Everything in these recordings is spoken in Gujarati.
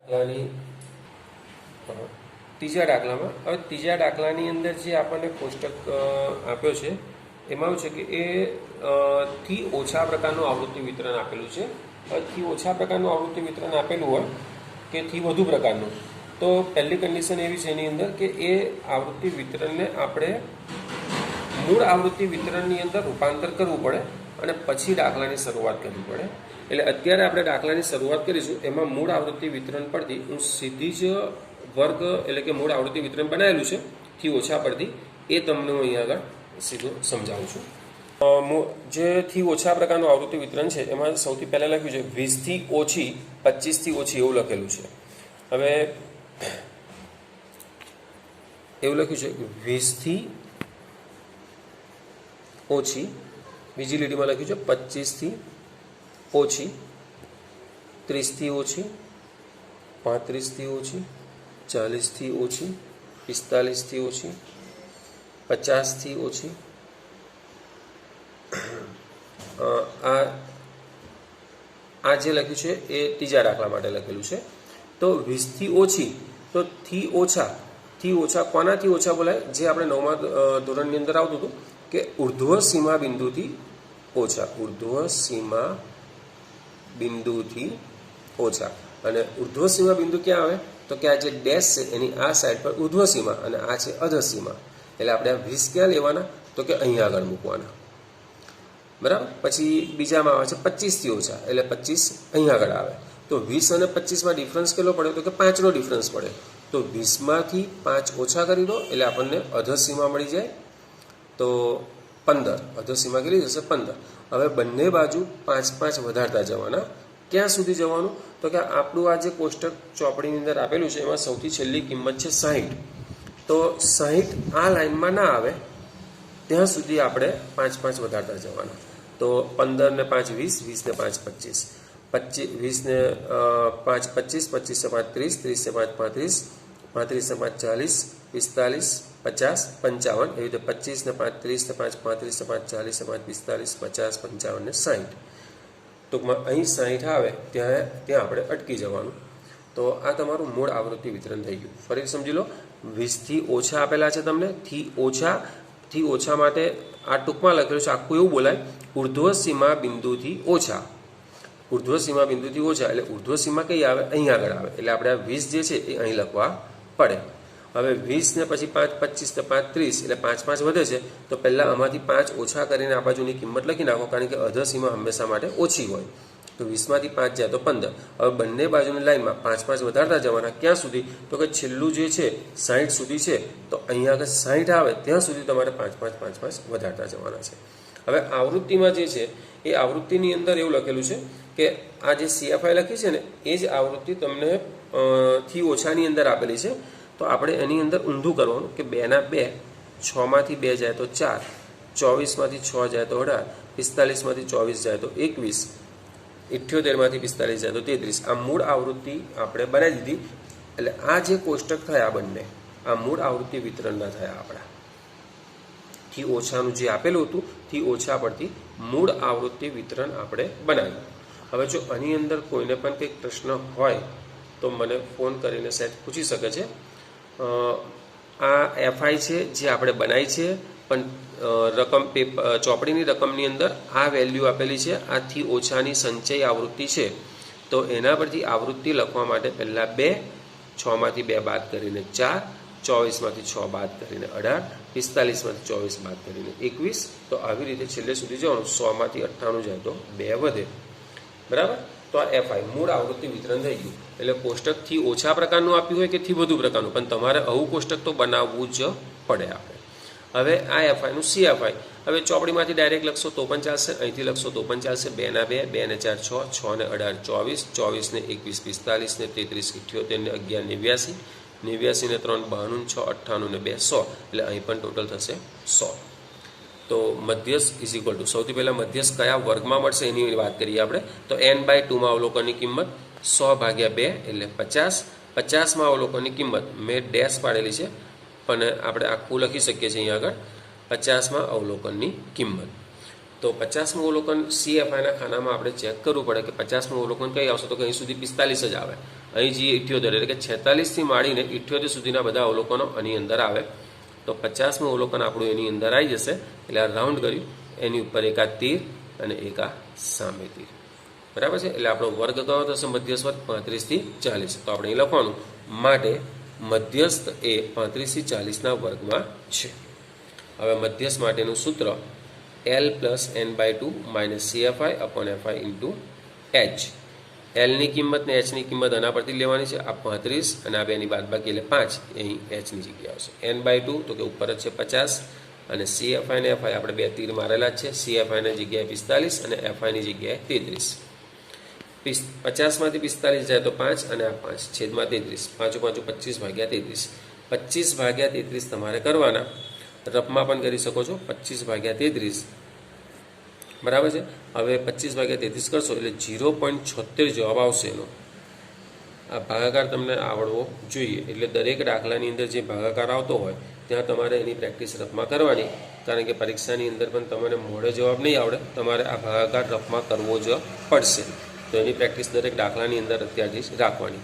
દાખલાની ત્રીજા દાખલામાં હવે ત્રીજા દાખલાની અંદર જે આપણને કોષ્ટક આપ્યો છે એમાં એવું છે કે એ થી ઓછા પ્રકારનું આવૃત્તિ વિતરણ આપેલું છે. હવે થી ઓછા પ્રકારનું આવૃત્તિ વિતરણ આપેલું હોય કે થી વધુ પ્રકારનું, તો પહેલી કન્ડિશન એવી છે એની અંદર કે એ આવૃત્તિ વિતરણને આપણે મૂળ આવૃત્તિ વિતરણની અંદર રૂપાંતર કરવું પડે અને પછી દાખલાની શરૂઆત કરવી પડે. એટલે અત્યારે આપણે દાખલાની શરૂઆત કરીશું. એમાં મૂળ આવૃત્તિ વિતરણ પરથી હું સીધી જ વર્ગ એટલે કે મૂળ આવૃત્તિ વિતરણ બનાવેલું છે થી ઓછા પરથી, એ તમને હું અહીંયા આગળ સીધું સમજાવું છું. જે થી ઓછા પ્રકારનું આવૃત્તિ વિતરણ છે એમાં સૌથી પહેલાં લખ્યું છે 20થી ઓછી 25થી ઓછી એવું લખેલું છે. હવે એવું લખ્યું છે 20થી ઓછી, બીજી લીટીમાં લખ્યું છે 25થી ઓછી, 30થી ઓછી, 35થી ઓછી, 40થી ઓછી, 45થી ઓછી, 50થી ઓછી. આ જે લખ્યું છે એ ત્રીજા દાખલા માટે લખેલું છે. તો 20થી ઓછી, તો થી ઓછા કોનાથી ઓછા બોલાય? જે આપણે 9મા ધોરણની અંદર આવતું હતું કે ઉર્ધ્વ સીમા બિંદુથી ઓછા, ઉર્ધ્વ સીમા બિંદુથી ઓછા. અને ઉર્ધ્વ સીમા બિંદુ ક્યાં આવે? તો કે આ જે ડેશ છે એની આ સાઈડ પર ઉર્ધ્વ સીમા અને આ છે અધર સીમા. એટલે આપણે આ 20 ક્યાં લેવાના? તો કે અહીંયા આગળ મૂકવાના, બરાબર. પછી બીજામાં આવે છે 25થી ઓછા, એટલે 25 અહીંયા આગળ આવે. તો 20 અને 25માં ડિફરન્સ કેટલો પડે? તો કે 5નો ડિફરન્સ પડે. તો 20માંથી 5 ઓછા કરી દો એટલે આપણને અધર સીમા મળી જાય. તો 15, અધર સીમા કેટલી જશે? 15. હવે બંને બાજુ 5 વધારતા જવાના. ક્યાં સુધી જવાનું? તો કે આપણું આ જે કોષ્ટક ચોપડીની અંદર આપેલું છે એમાં સૌથી છેલ્લી કિંમત છે 60. તો 60 આ લાઇનમાં ના આવે ત્યાં સુધી આપણે 5 વધારતા જવાના. તો 15 ને 5 20, 20 ને 5 25, 20 ને 5 25, 25 ને 5 30, 30 ને 5 35, 35 ને 5 40, 45, 50, 55. એવી રીતે 25 ને 5 30 ને 5 35 ને 5 40 ને 5 45, 50, 55 ને 60. ટૂંકમાં અહીં 60 આવે ત્યાં આપણે અટકી જવાનું. તો આ તમારું મૂળ આવૃત્તિ વિતરણ થઈ ગયું. ફરી સમજી લો, 20થી ઓછા આપેલા છે તમને. થી ઓછા માટે આ ટૂંકમાં લખેલું છે, આખું એવું બોલાય ઉર્ધ્વ સીમા બિંદુથી ઓછા. ઉર્ધ્વ સીમા બિંદુથી ઓછા એટલે ઉર્ધ્વ સીમા કઈ આવે? અહીં આગળ આવે. એટલે આપણે આ 20 જે છે એ અહીં લખવા પડે. હવે 20 ને પછી 5 25 ને 5 30 એટલે 5 વધે છે. તો પહેલાં આમાંથી 5 ઓછા કરીને આ બાજુની કિંમત લખી નાખો, કારણ કે અધર સીમા હંમેશા માટે ઓછી હોય. તો 20માંથી 5 જાય તો 15. હવે બંને બાજુની લાઈનમાં 5 વધારતા જવાના. ક્યાં સુધી? તો કે છેલ્લું જે છે 60 સુધી છે. તો અહીંયા આગળ 60 આવે ત્યાં સુધી તમારે 5 વધારતા જવાના છે. હવે આવૃત્તિમાં જે છે એ આવૃત્તિની અંદર એવું લખેલું છે કે આ જે CFI લખી છે ને એ જ આવૃત્તિ તમને થી ઓછાની અંદર આપેલી છે. તો આપણે એની અંદર ઊંધું કરવાનું કે 2 ના 2, 6માંથી 2 જાય તો 4, 24માંથી 6 જાય તો 18, 45માંથી 24 જાય તો 21, 78માંથી 45 જાય તો 33. આ મૂળ આવૃત્તિ આપણે બનાવી દીધી. એટલે આ જે કોષ્ટક થયા બંને, આ મૂળ આવૃત્તિ વિતરણના થયા આપણા. થી ઓછાનું જે આપેલું હતું થી ઓછા પરથી મૂળ આવૃત્તિ વિતરણ આપણે બનાવ્યું. હવે જો આની અંદર કોઈને પણ કંઈક પ્રશ્ન હોય તો મને ફોન કરીને સેટ પૂછી શકે છે. આ FI છે જે આપણે બનાવી છે, પણ રકમ ચોપડીની રકમની અંદર આ વેલ્યુ આપેલી છે. આ થી ઓછાની સંચય આવૃત્તિ છે. તો એના પરથી આવૃત્તિ લખવા માટે પહેલાં 2, 6માંથી 2 બાદ કરીને 4, 24માંથી 6 બાદ કરીને 18, 45માંથી 24 બાદ કરીને 21. તો આવી રીતે છેલ્લે સુધી જવાનું. 100માંથી 98 જાય તો 2 વધે, બરાબર. તો આ FI મૂળ આવૃત્તિ વિતરણ થઈ ગયું. એટલે કોષ્ટક થી ઓછા પ્રકારનું આપ્યું હોય કે થી વધુ પ્રકારનું, પણ તમારે આવું કોષ્ટક તો બનાવવું જ પડે આપણે. હવે આ FI નું CFI. હવે ચોપડીમાંથી ડાયરેક્ટ લખશો તો પણ ચાલશે, અહીંથી લખશો તો પણ ચાલશે. 2 ના 2, 2 ને 4 6, 6 ને 18 24, 24 ને 21 45 ને 33 78 ને 11 89, 89 ને 3 92, 6 98 ને 2 100. એટલે અહીં પણ ટોટલ થશે 100. તો મધ્યસ્થ ઇઝ ઇક્વલ ટુ, સૌથી પહેલાં મધ્યસ્થ કયા વર્ગમાં મળશે એની વાત કરીએ આપણે. તો n/2માં અવલોકનની કિંમત 100/2 એટલે 50. 50માં અવલોકનની કિંમત મેં ડેશ પાડેલી છે પણ આપણે આખું લખી શકીએ છીએ અહીંયા આગળ. 50માં અવલોકનની કિંમત. તો 50મું અવલોકન CFIના ખાનામાં આપણે ચેક કરવું પડે કે 50મું અવલોકન કઈ આવશે, તો અહીં સુધી 45 જ આવે. અહીં જે 78 એટલે કે 46થી માંડીને 78 સુધીના બધા અવલોકનો આની અંદર આવે. તો 50મું અવલોકન આપણું એની અંદર આવી જશે. એટલે આ રાઉન્ડ કર્યું, એની ઉપર એક આ તીર અને એક આ સામે તીર, બરાબર છે. એટલે આપણો વર્ગ કયો થશે? મધ્યસ્થ વર્ગ 35 થી 40. તો આપણે અહીં લખવાનું માટે મધ્યસ્થ એ 35 થી 40ના વર્ગમાં છે. હવે મધ્યસ્થ માટેનું સૂત્ર L + n/2 - CFI / FI × H. L ની કિંમત ને H ની કિંમત આના પરથી લેવાની છે. આ 35 અને આ બેની બાદબાકી એટલે 5 અહીં H ની જગ્યાએ આવશે. n/2 તો કે ઉપર જ છે 50 અને CFI ને FI આપણે બે તીર મારેલા જ છે. CFI ની જગ્યાએ 45 અને FI ની જગ્યાએ 33. 50માંથી 45 જાય તો 5 અને આ 5 છેદમાં 33. 5 5 25 ભાગ્યા 33. 25 ભાગ્યા 33 તમારે કરવાના. રફમાં પણ કરી શકો છો. 25 ભાગ્યા 33, બરાબર છે. હવે 25 ભાગ્યા 33 કરશો એટલે 0.76 જવાબ આવશે એનો. આ ભાગાકાર તમને આવડવો જોઈએ. એટલે દરેક દાખલાની અંદર જે ભાગાકાર આવતો હોય ત્યાં તમારે એની પ્રેક્ટિસ રફમાં કરવાની. કારણ કે પરીક્ષાની અંદર પણ તમને મોઢે જવાબ નહીં આવડે, તમારે આ ભાગાકાર રફમાં કરવો જ પડશે. તો એની પ્રેક્ટિસ દરેક દાખલાની અંદર અત્યારથી જ રાખવાની.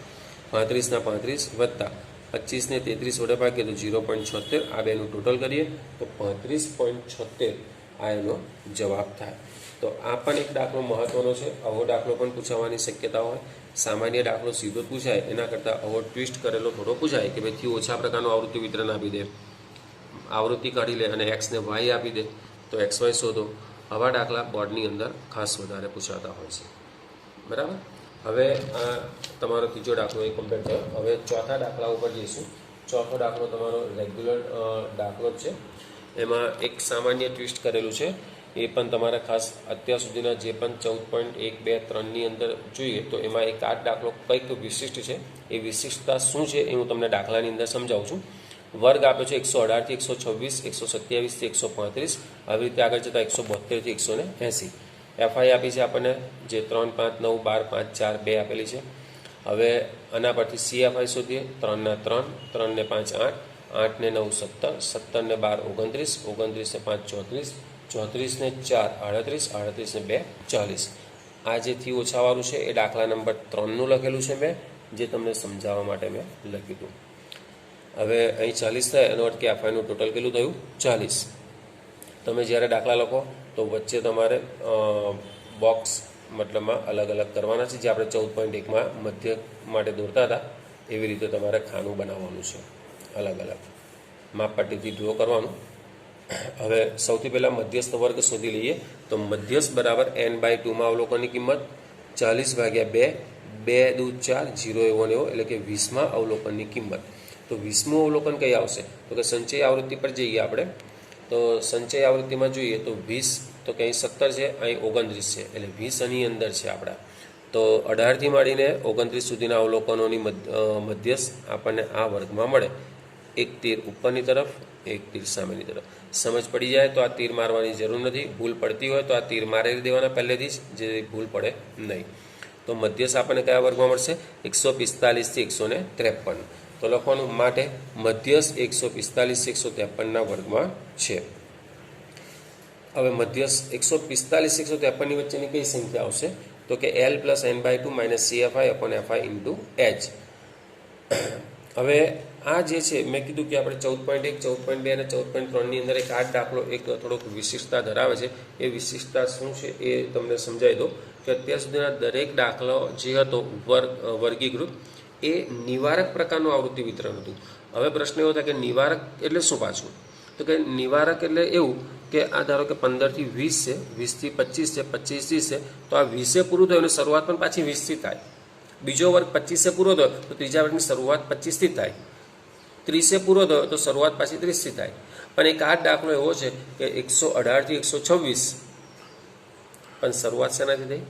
35 ના 35 વત્તા 25 ને 33 વડે ભાગીએ તો 0.76. આ બેનું ટોટલ કરીએ તો 35.76 આ એનો જવાબ થાય. તો આ પણ એક દાખલો મહત્વનો છે. આવો દાખલો પણ પૂછાવાની શક્યતા હોય. સામાન્ય દાખલો સીધો પૂછાય એના કરતાં આવો ટ્વિસ્ટ કરેલો થોડો પૂછાય કે ભાઈથી ઓછા પ્રકારનું આવૃત્તિ વિતરણ આપી દે, આવૃત્તિ કાઢી લે અને એક્સને વાય આપી દે તો એક્સ વાય શોધો. આવા દાખલા બોર્ડની અંદર ખાસ વધારે પૂછાતા હોય છે, બરાબર. હવે આ તમારો ત્રીજો દાખલો એ કમ્પ્લીટ થયો. હવે ચોથા દાખલા ઉપર જઈશું. ચોથો દાખલો તમારો રેગ્યુલર દાખલો જ છે. એમાં એક સામાન્ય ટ્વિસ્ટ કરેલું છે. એ પણ તમારે ખાસ અત્યાર સુધીના જે પણ 14.1, 2, 3ની અંદર જોઈએ તો એમાં એક આ દાખલો કંઈક વિશિષ્ટ છે. એ વિશિષ્ટતા શું છે એ હું તમને દાખલાની અંદર સમજાવું છું. વર્ગ આપ્યો છે 118 થી 126, 127 થી 135, આવી રીતે આગળ જતાં 172 થી 180. FI આપી છે આપણને જે 3, 5, 9, 12, 5, 4, 2 આપેલી છે. હવે આના પરથી CFI શોધીએ. 3 ના 3, 3 ને 5 8, 8 ને 9 17, 17 ને 12 29, 29 ને 5 34, 34 ને 4 38, 38 ને 2 40. આ જે થી ઓછાવાળું છે એ દાખલા નંબર 3નું લખેલું છે મેં, જે તમને સમજાવવા માટે મેં લખ્યું હતું. હવે અહીં 40 થાય એનો અર્થ કે FIનું ટોટલ કેટલું થયું? 40. તમે જ્યારે દાખલા લખો તો વચ્ચે તમારે બોક્સ મતલબમાં અલગ અલગ કરવાના છે. જે આપણે 14.1માં મધ્ય માટે દોરતા હતા એવી રીતે તમારે ખાનું બનાવવાનું છે. અલગ અલગ માપપટ્ટીથી ડ્રો કરવાનું. હવે સૌથી પહેલાં મધ્યસ્થ વર્ગ શોધી લઈએ. તો મધ્યસ્થ બરાબર n/2માં અવલોકનની કિંમત 40 ભાગ્યા 2, 2 દૂ 4, 0 એવો ને એવો, એટલે કે 20માં અવલોકનની કિંમત. તો 20મું અવલોકન કઈ આવશે? તો કે સંચય આવૃત્તિ પર જઈએ આપણે. તો સંચય આવૃત્તિમાં જોઈએ તો 20 તો કે અહીં 17 છે, અહીં 29 છે, એટલે 20 આની અંદર છે આપણા. તો 18થી માંડીને 29 સુધીના અવલોકનોની મધ્યસ્થ આપણને આ વર્ગમાં મળે. એક તીર ઉપરની તરફ, એક તીર સામેની તરફ. સમજ પડી જાય તો આ તીર મારવાની જરૂર નથી. ભૂલ પડતી હોય તો આ તીર મારી દેવાના પહેલેથી જ, જે ભૂલ પડે નહીં. તો મધ્યસ્થ આપણને કયા વર્ગમાં મળશે? 145 થી 153. તો લખવાનું માટે મધ્યસ્થ 145 153ના વર્ગમાં છે. હવે મધ્યસ્થ 145 153ની વચ્ચેની કઈ સંખ્યા આવશે? તો કે L + n/2 - CFI / FI × H. હવે આ જે છે મેં કીધું કે આપણે 14.1, 14.2 અને 14.3ની અંદર એક આ દાખલો એક થોડોક વિશિષ્ટતા ધરાવે છે. એ વિશિષ્ટતા શું છે એ તમને સમજાવી દો કે અત્યાર સુધીના દરેક દાખલો જે હતો વર્ગીકૃત એ નિવારક પ્રકારનું આવૃત્તિ વિતરણ હતું. હવે પ્રશ્ન એવો થાય કે નિવારક એટલે શું પાછું? તો કે નિવારક એટલે એવું કે આ ધારો કે 15 થી 20 છે, 20 થી 25 છે, 25 30 છે, તો આ 20 પૂરું થયું અને શરૂઆત પણ પાછી 20 થી થાય. બીજો વર્ગ 25 પૂરો થયો તો ત્રીજા વર્ગની શરૂઆત 25 થી થાય. 30 પૂરો થયો તો શરૂઆત પાછી 30 થી થાય. પણ એક આ દાખલો એવો છે કે 118 થી 126 પણ શરૂઆત શેનાથી થઈ?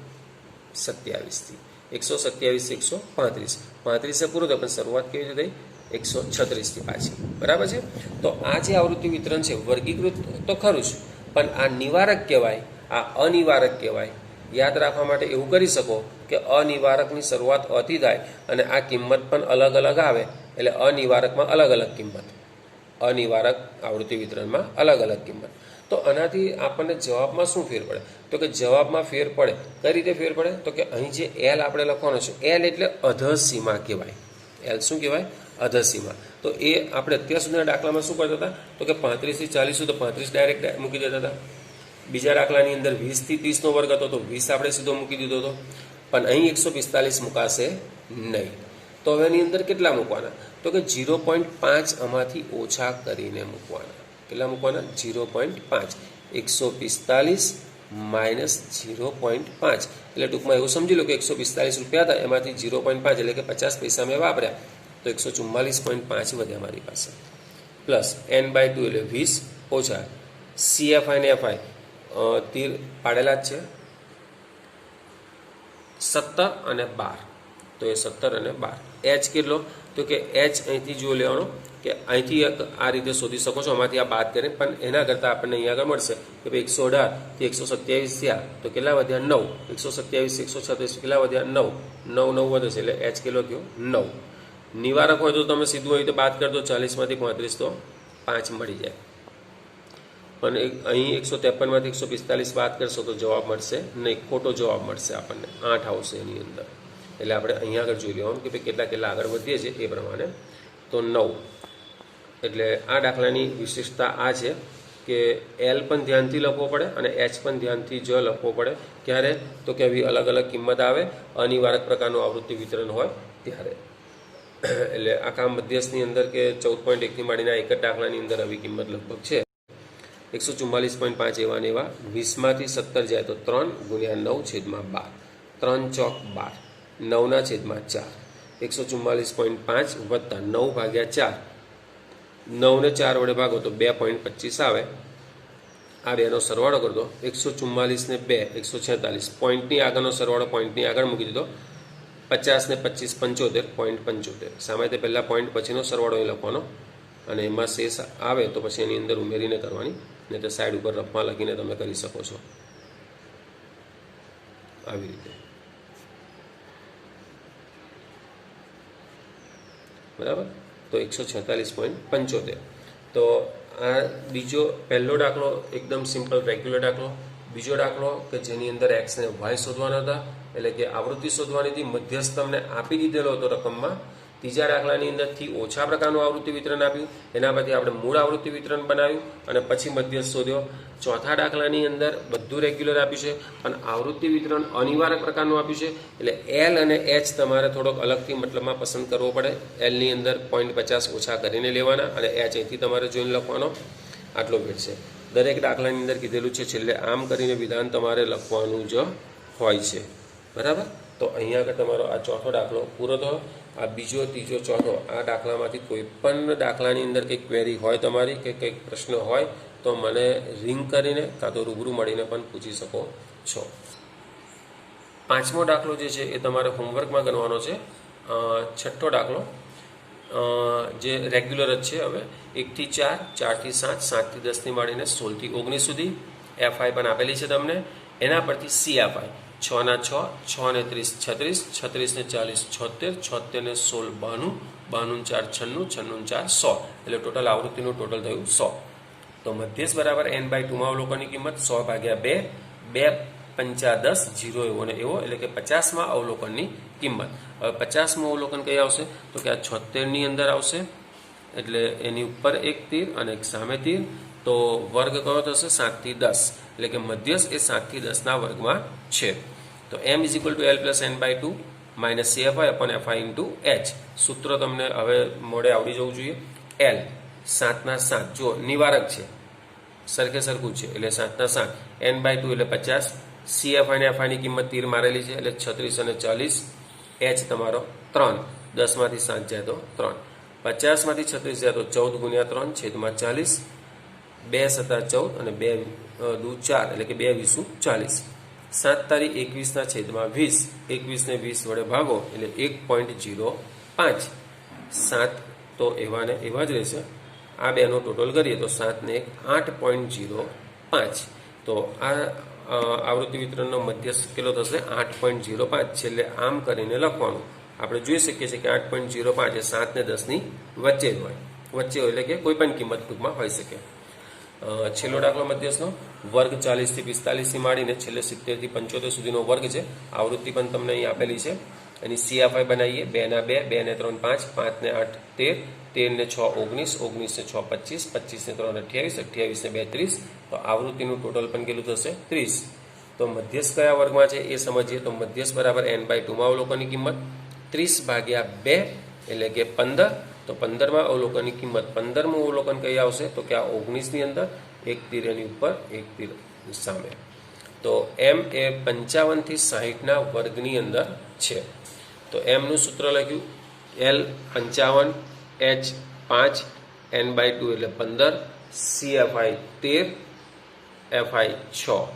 27 થી. 127 થી 135, 35 પૂરો થયો પણ શરૂઆત કેવી રીતે થઈ? 136 થી પાછી. બરાબર છે. તો આ જે આવૃત્તિ વિતરણ છે વર્ગીકૃત તો ખરું જ, પણ આ નિવારક કહેવાય, આ અનિવારક કહેવાય. યાદ રાખવા માટે એવું કરી શકો કે અનિવારકની શરૂઆત અથી થાય અને આ કિંમત પણ અલગ અલગ આવે, એટલે અનિવારકમાં અલગ અલગ કિંમત, અનિવારક આવૃત્તિ વિતરણમાં અલગ અલગ કિંમત. તો આનાથી આપણને જવાબમાં શું ફેર પડે? તો કે જવાબમાં ફેર પડે. કઈ રીતે ફેર પડે? તો કે અહીં જે એલ આપણે લખવાનો છે, એલ એટલે અધસીમા કહેવાય. એલ શું કહેવાય? અધસીમા. તો એ આપણે અત્યાર સુધીના દાખલામાં શું કરતા હતા? તો કે 35 થી 40 તો 35 ડાયરેક્ટ મૂકી દેતા હતા. બીજા દાખલાની અંદર 20 થી 30 નો વર્ગ હતો તો 20 આપણે સીધો મૂકી દીધો હતો. પણ અહીં 145 મુકાશે નહીં. તો હવે એની અંદર કેટલા મૂકવાના? તો કે 0.5 આમાંથી ઓછા કરીને મૂકવાના. કેટલા મૂકવાના? 0.5. 145 માઇનસ 0.5 એટલે ટૂંકમાં એવું સમજી લો કે 145 રૂપિયા હતા, એમાંથી 0.5 એટલે કે 50 પૈસા મેં વાપર્યા તો 144.5 વધ્યા મારી પાસે. પ્લસ n/2 એટલે 20 ઓછા CFI ને FI તીર પાડેલા જ છે 17 અને 12. તો એ 17 અને 12. H કેટલો? તો કે H અહીંથી જો લેવાનો કે અહીંથી આ રીતે શોધી શકો છો, આમાંથી આ બાદ કરીને, પણ એના કરતાં આપણને અહીંયા આગળ મળશે કે ભાઈ 118 થી 127 થયા તો કેટલા વધ્યા? 9. 127 136 કેટલા વધ્યા? 9. 9 9 વધે છે એટલે H કેટલો થયો? 9. નિવારક હોય તો તમે સીધું અહીં બાદ કરી દો, 40 માંથી 35 તો 5 મળી જાય. પણ અહીં 153 માંથી 145 બાદ કરશો તો જવાબ મળશે નહીં, ખોટો જવાબ મળશે આપણને. 8 આવશે એની અંદર. એટલે આપણે અહીંયા આગળ જોઈ લેવાનું કે ભાઈ કેટલા કેટલા આગળ વધીએ છીએ એ પ્રમાણે. તો 9. એટલે આ દાખલાની વિશેષતા આ છે કે એલ પણ ધ્યાનથી લખવો પડે અને એચ પણ ધ્યાનથી જ લખવો પડે. ક્યારે? તો કે આવી અલગ અલગ કિંમત આવે, અનિવારક પ્રકારનું આવૃત્તિ વિતરણ હોય ત્યારે. એટલે આખા મધ્યસ્થની અંદર કે 14.1 થી માંડીના એક જ દાખલાની અંદર આવી કિંમત લગભગ છે 144.5 એવા ને એવા. 20 માંથી 17 જાય તો 3 ગુણ્યા 9/12. 3 ચોક 12. 9/4. 144.5 વત્તા 9/4. 9 ને 4 વડે ભાગો તો 2.25 આવે. આ બેનો સરવાળો કરતો 144 ને 2 146. પોઈન્ટની આગળનો સરવાળો પોઈન્ટની આગળ મૂકી દીધો. 50 ને 25 75. 0.75. સામે તે પહેલાં પોઈન્ટ પછીનો સરવાળો અહીં લખવાનો અને એમાં શેષ આવે તો પછી એની અંદર ઉમેરીને કરવાની, ને તો સાઈડ ઉપર રફમાં લખીને તમે કરી શકો છો આવી રીતે. બરાબર. તો 146.75. તો આ બીજો પહેલો દાખલો એકદમ સિમ્પલ રેગ્યુલર દાખલો. બીજો દાખલો કે જેની અંદર એક્સ ને વાય શોધવાના હતા, એટલે કે આવૃત્તિ શોધવાની હતી. મધ્યસ્થ તમને આપી દીધેલો હતો રકમમાં. ત્રીજા દાખલાની અંદરથી ઓછા પ્રકારનું આવૃત્તિ વિતરણ આપ્યું, એના પરથી આપણે મૂળ આવૃત્તિ વિતરણ બનાવ્યું અને પછી મધ્યસ્થ શોધ્યો. ચોથા દાખલાની અંદર બધું રેગ્યુલર આપ્યું છે પણ આવૃત્તિ વિતરણ અનિવારક પ્રકારનું આપ્યું છે. એટલે એલ અને એચ તમારે થોડોક અલગથી મતલબમાં પસંદ કરવો પડે. એલની અંદર 0.50 ઓછા કરીને લેવાના અને એચ અહીંથી તમારે જોઈને લખવાનો. આટલો ભેટ છે. દરેક દાખલાની અંદર કીધેલું છે છેલ્લે આમ કરીને વિધાન તમારે લખવાનું જ હોય છે. બરાબર. તો અહીંયા આગળ તમારો આ ચોથો દાખલો પૂરો થયો. આ બીજો, ત્રીજો, ચોથો આ દાખલામાંથી કોઈ પણ દાખલાની અંદર કંઈક ક્વેરી હોય તમારી કે કંઈક પ્રશ્ન હોય તો મને રિંગ કરીને કાં તો રૂબરૂ મળીને પણ પૂછી શકો છો. પાંચમો દાખલો જે છે એ તમારે હોમવર્કમાં ગણવાનો છે. છઠ્ઠો દાખલો જે રેગ્યુલર જ છે. હવે 1 થી 4, 4 થી 7, 7 થી 10 થી માંડીને 16 થી 19 સુધી. FI પણ આપેલી છે તમને. એના પરથી CFI 6 ના 6, 6 ને 30 36, 36 ને 40 76, 76 ને 16 92, 92 ને 4 96, 96 ને 4 100. એટલે ટોટલ આવૃત્તિનું ટોટલ થયું 100. તો મધ્યસ્થ બરાબર n/2 માં અવલોકનની કિંમત 100/2, 2 5 10 0 એવો ને એવો, એટલે કે 50માં અવલોકનની કિંમત. હવે 50મું અવલોકન કઈ આવશે? તો કે આ 76 ની અંદર આવશે. એટલે એની ઉપર એક તીર અને એક સામે તીર. તો વર્ગ કયો થશે? 7 થી 10. એટલે કે મધ્યસ્થ એ 7 થી 10 ના વર્ગમાં છે. તો m = l + n/2 - CFI/FI × h. સૂત્ર તમને હવે મોડે આવડી જવું જોઈએ. l 7 ના 7 જો નિવારક છે, સરખે સરખું છે એટલે 7 ના 7. n/2 એટલે 50. CFI અને FI ની કિંમત તીર મારેલી છે એટલે 36 અને 40. h તમારો 3. 10 માંથી 7 જાય તો 3. 50 માંથી 36 જાય તો 14 × 3/40. 2 × 7 = 14 અને 2 × 2 = 4 એટલે કે 2 × 20 = 40. 7 તારીખ 21/20. 21 ને 20 વડે ભાગો એટલે 1.05. 7 તો એવા ને એવા જ રહેશે. આ બેનો ટોટલ કરીએ તો 7 ને 1 8.05. તો આ આવૃત્તિ વિતરણનો મધ્યસ્થ કેટલો થશે? 8.05. છેલ્લે આમ કરીને લખવાનું. આપણે જોઈ શકીએ છીએ કે 8.05 એ 7 ને 10 ની વચ્ચે જ હોય. વચ્ચે હોય એટલે કે કોઈ પણ કિંમત ટૂંકમાં હોઈ શકે. છેલ્લો દાખલો મધ્યસ્થનો વર્ગ 40 થી 45 થી માંડીને છેલ્લે 70 થી 75 સુધીનો વર્ગ છે. આવૃત્તિ પણ તમને અહીં આપેલી છે. એની CFI બનાવીએ. 2 ના 2, 2 ને 3 5, 5 ને 8 13, 13 ને 6 19, 19 ને 6 25, 25 ને 3 28, 28 ને 2 30. તો આવૃત્તિનું ટોટલ પણ કેટલું થશે? 30. તો મધ્યસ્થ કયા વર્ગમાં છે એ સમજીએ. તો મધ્યસ્થ બરાબર n/2 માં અવલોકનની કિંમત 30 ભાગ્યા 2 એટલે કે 15. તો 15માં અવલોકનની કિંમત 15મું અવલોકન કઈ આવશે? તો કે આ 19ની અંદર એક તીર એની ઉપર એક તીર સામે. તો m એ 55 થી 60ના વર્ગની અંદર છે. તો m નું સૂત્ર લખ્યું L 55, H 5, n/2 એટલે 15, CFI 13, FI 6.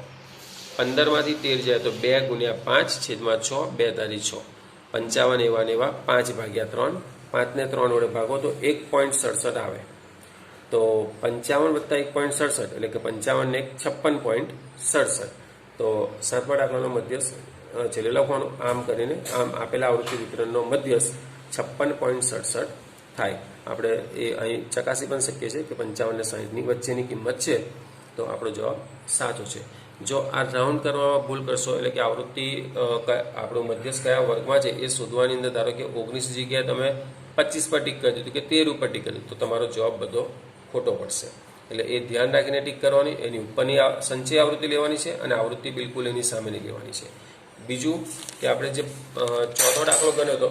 15માંથી 13 જાય તો 2 ગુણ્યા 5 છેદમાં 6, 2 તારી 6. 55 એવા ને એવા 5 ભાગ્યા 3, 5 ને 3 વડે ભાગો તો 1.67 આવે. તો 55 વત્તા 1.67 એટલે કે 55 ને 56.67. તો સાતમા દાખલાનો મધ્યસ્થ છેલ્લે લખવાનું. આમ કરીને આમ આપેલા આવૃત્તિ વિતરણનો મધ્યસ્થ 56.67 થાય. આપણે એ અહીં ચકાસી પણ શકીએ છીએ કે 55 ને 60ની વચ્ચેની કિંમત છે. તો આપણો જવાબ સાચો છે. જો આ રાઉન્ડ કરવામાં ભૂલ કરશો એટલે કે આવૃત્તિ આપણું મધ્યસ્થ કયા વર્ગમાં છે એ શોધવાની અંદર ધારો કે 19 જગ્યાએ તમે 25 પર ટીક કરી દીધું કે 13 ઉપર ટીક કરી દીધું તો તમારો જવાબ બધો ખોટો પડશે. એટલે એ ધ્યાન રાખીને ટીક કરવાની. એની ઉપરની સંચય આવૃત્તિ લેવાની છે અને આવૃત્તિ બિલકુલ એની સામેની લેવાની છે. બીજું કે આપણે જે ચોથો દાખલો ગણ્યો હતો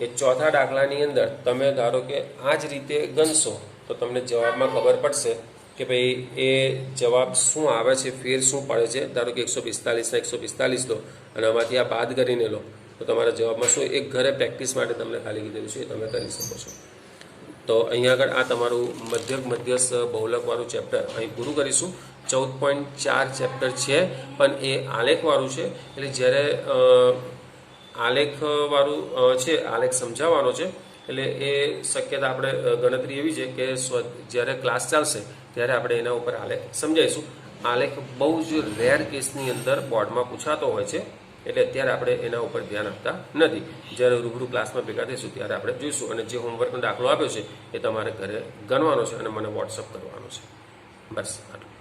એ ચોથા દાખલાની અંદર તમે ધારો કે આ જ રીતે ગણશો તો તમને જવાબમાં ખબર પડશે કે ભાઈ એ જવાબ શું આવે છે, ફેર શું પડે છે. ધારો કે 145 ના 145 લો અને આમાંથી આ બાદ કરીને લો તો તમારા જવાબમાં શું, એક ઘરે પ્રેક્ટિસ માટે તમને ખાલી કીધેલું છે એ તમે કરી શકો છો. તો અહીંયા આગળ આ તમારું મધ્યસ્થ બહુલકવાળું ચેપ્ટર અહીં પૂરું કરીશું. 14.4 ચેપ્ટર છે પણ એ આલેખવાળું છે. એટલે જ્યારે આલેખવાળું છે, આલેખ સમજાવવાનો છે એટલે એ શક્યતા આપણે ગણતરી એવી છે કે જ્યારે ક્લાસ ચાલશે ત્યારે આપણે એના ઉપર આલેખ સમજાવીશું. આલેખ બહુ જ રેર કેસની અંદર બોર્ડમાં પૂછાતો હોય છે એટલે અત્યારે આપણે એના ઉપર ધ્યાન આપતા નથી. જ્યારે રૂબરૂ ક્લાસમાં ભેગા થઈશું ત્યારે આપણે જોઈશું. અને જે હોમવર્કનો દાખલો આપ્યો છે એ તમારે ઘરે ગણવાનો છે અને મને વોટ્સઅપ કરવાનો છે. બસ આટલું.